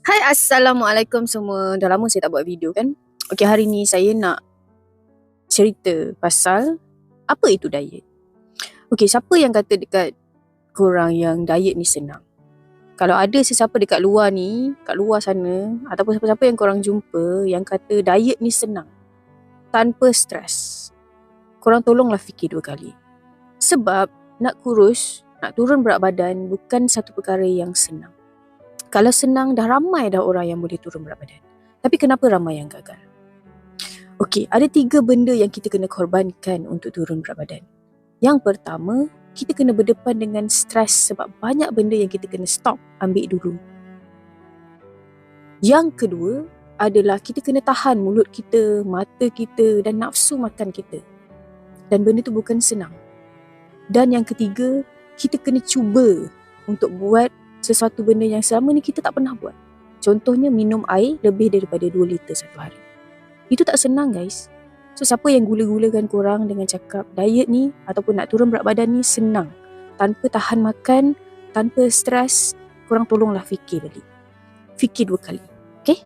Hai, Assalamualaikum semua. Dah lama saya tak buat video kan. Okey, hari ni saya nak cerita pasal apa itu diet. Okey, siapa yang kata dekat korang yang diet ni senang? Kalau ada sesiapa dekat luar ni, kat luar sana, ataupun siapa-siapa yang korang jumpa yang kata diet ni senang, tanpa stres, korang tolonglah fikir 2 kali. Sebab nak kurus, nak turun berat badan bukan satu perkara yang senang. Kalau senang, dah ramai dah orang yang boleh turun berat badan. Tapi kenapa ramai yang gagal? Okey, ada 3 benda yang kita kena korbankan untuk turun berat badan. Yang pertama, kita kena berdepan dengan stres sebab banyak benda yang kita kena stop, ambil dulu. Yang kedua adalah kita kena tahan mulut kita, mata kita dan nafsu makan kita. Dan benda tu bukan senang. Dan yang ketiga, kita kena cuba untuk buat sesuatu benda yang selama ni kita tak pernah buat. Contohnya minum air lebih daripada 2 liter satu hari. Itu tak senang guys. So siapa yang gula-gulakan korang dengan cakap diet ni ataupun nak turun berat badan ni senang, tanpa tahan makan, tanpa stres, korang tolonglah fikir balik. Fikir 2 kali.